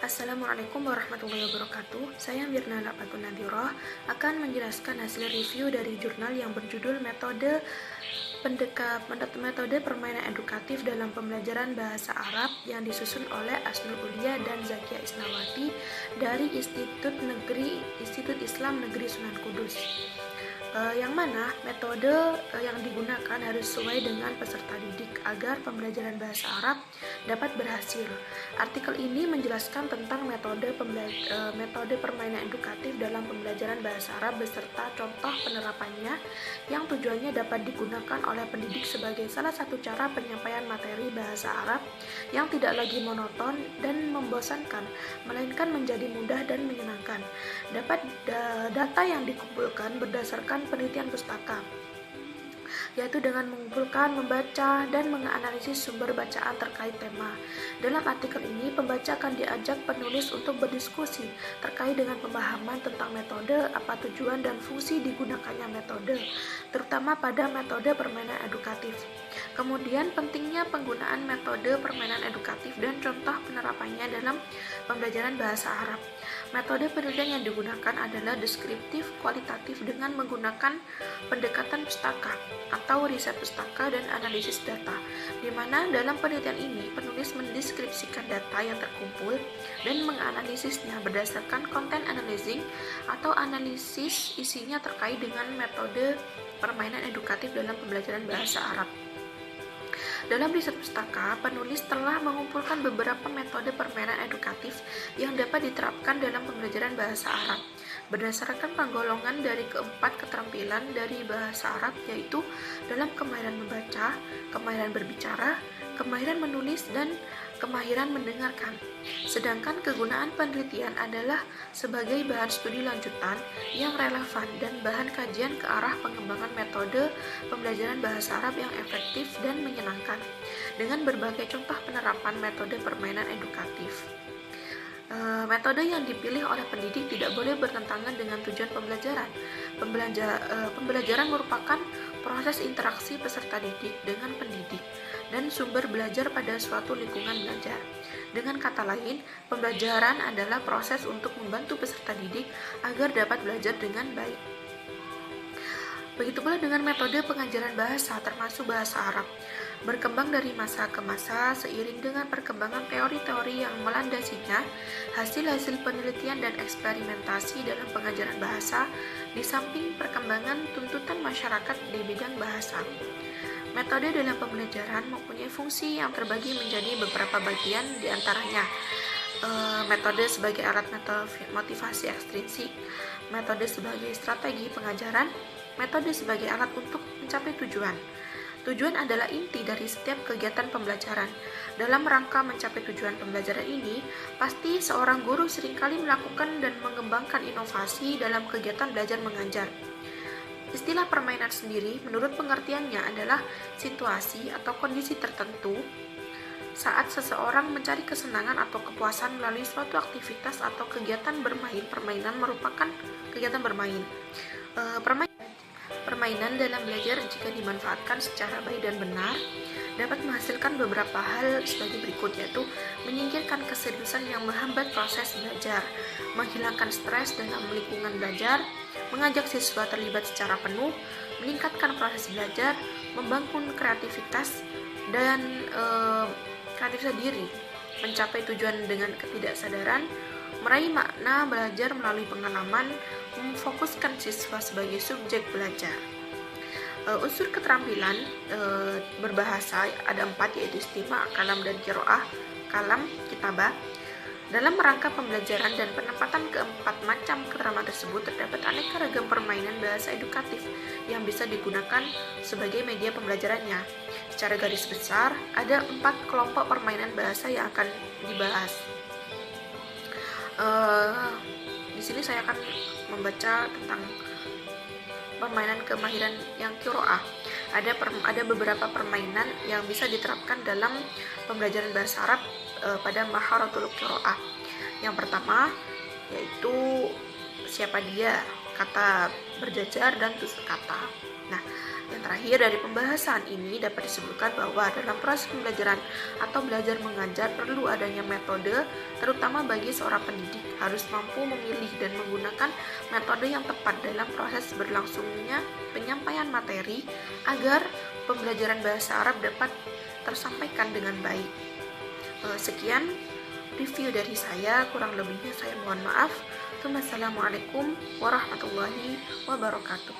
Assalamualaikum warahmatullahi wabarakatuh. Saya Mirna Lapagun Nadhiroh akan menjelaskan hasil review dari jurnal yang berjudul Metode Permainan Edukatif dalam Pembelajaran Bahasa Arab yang disusun oleh Asnul Ulia dan Zakia Isnawati dari Institut Islam Negeri Sunan Kudus. Yang mana metode yang digunakan harus sesuai dengan peserta didik agar pembelajaran bahasa Arab dapat berhasil. Artikel ini menjelaskan tentang metode permainan edukatif dalam pembelajaran bahasa Arab beserta contoh penerapannya yang tujuannya dapat digunakan oleh pendidik sebagai salah satu cara penyampaian materi bahasa Arab yang tidak lagi monoton dan membosankan, melainkan menjadi mudah dan menyenangkan. Data yang dikumpulkan berdasarkan penelitian pustaka, yaitu dengan mengumpulkan, membaca, dan menganalisis sumber bacaan terkait tema. Dalam artikel ini, pembaca akan diajak penulis untuk berdiskusi terkait dengan pemahaman tentang metode, apa tujuan dan fungsi digunakannya metode, terutama pada metode permainan edukatif. Kemudian, pentingnya penggunaan metode permainan edukatif dan contoh penerapannya dalam pembelajaran bahasa Arab. Metode penelitian yang digunakan adalah deskriptif kualitatif dengan menggunakan pendekatan pustaka atau riset pustaka dan analisis data, di mana dalam penelitian ini penulis mendeskripsikan data yang terkumpul dan menganalisisnya berdasarkan content analyzing atau analisis isinya terkait dengan metode permainan edukatif dalam pembelajaran bahasa Arab. Dalam riset pustaka, penulis telah mengumpulkan beberapa metode permainan edukatif yang dapat diterapkan dalam pembelajaran bahasa Arab berdasarkan penggolongan dari keempat keterampilan dari bahasa Arab, yaitu dalam kemahiran membaca, kemahiran berbicara, kemahiran menulis, dan kemahiran mendengarkan. Sedangkan kegunaan penelitian adalah sebagai bahan studi lanjutan yang relevan dan bahan kajian ke arah pengembangan metode pembelajaran bahasa Arab yang efektif dan menyenangkan dengan berbagai contoh penerapan metode permainan edukatif. Metode yang dipilih oleh pendidik tidak boleh bertentangan dengan tujuan pembelajaran. Pembelajaran merupakan proses interaksi peserta didik dengan pendidik dan sumber belajar pada suatu lingkungan belajar. Dengan kata lain, pembelajaran adalah proses untuk membantu peserta didik agar dapat belajar dengan baik. Begitu pula dengan metode pengajaran bahasa, termasuk bahasa Arab. Berkembang dari masa ke masa seiring dengan perkembangan teori-teori yang melandasinya, hasil-hasil penelitian dan eksperimentasi dalam pengajaran bahasa, di samping perkembangan tuntutan masyarakat di bidang bahasa. Metode dalam pembelajaran mempunyai fungsi yang terbagi menjadi beberapa bagian, diantaranya metode sebagai alat motivasi ekstrinsik, metode sebagai strategi pengajaran, metode sebagai alat untuk mencapai tujuan. Tujuan adalah inti dari setiap kegiatan pembelajaran. Dalam rangka mencapai tujuan pembelajaran ini, pasti seorang guru seringkali melakukan dan mengembangkan inovasi dalam kegiatan belajar mengajar. Istilah permainan sendiri menurut pengertiannya adalah situasi atau kondisi tertentu saat seseorang mencari kesenangan atau kepuasan melalui suatu aktivitas atau kegiatan bermain. Permainan merupakan kegiatan bermain. Permainan dalam belajar jika dimanfaatkan secara baik dan benar dapat menghasilkan beberapa hal sebagai berikut, yaitu menyingkirkan keseriusan yang menghambat proses belajar, menghilangkan stres dalam lingkungan belajar, mengajak siswa terlibat secara penuh, meningkatkan proses belajar, membangun kreativitas dan kreativitas diri, mencapai tujuan dengan ketidaksadaran, meraih makna belajar melalui pengalaman, memfokuskan siswa sebagai subjek belajar. Unsur keterampilan berbahasa ada 4, yaitu istima, kalam, dan kiroah. Kalam, kitabah. Dalam rangka pembelajaran dan penempatan keempat macam keterampilan tersebut, terdapat aneka ragam permainan bahasa edukatif yang bisa digunakan sebagai media pembelajarannya. Secara garis besar, ada 4 kelompok permainan bahasa yang akan dibahas. Di sini saya akan membaca tentang permainan kemahiran yang kiroah. Ada beberapa permainan yang bisa diterapkan dalam pembelajaran bahasa Arab pada maharatul kiroah. Yang pertama yaitu siapa dia, kata berjajar dan tusuk kata. Nah, Yang terakhir, dari pembahasan ini dapat disebutkan bahwa dalam proses pembelajaran atau belajar mengajar perlu adanya metode, terutama bagi seorang pendidik harus mampu memilih dan menggunakan metode yang tepat dalam proses berlangsungnya penyampaian materi agar pembelajaran bahasa Arab dapat tersampaikan dengan baik. Sekian review dari saya, kurang lebihnya saya mohon maaf. Wassalamualaikum warahmatullahi wabarakatuh.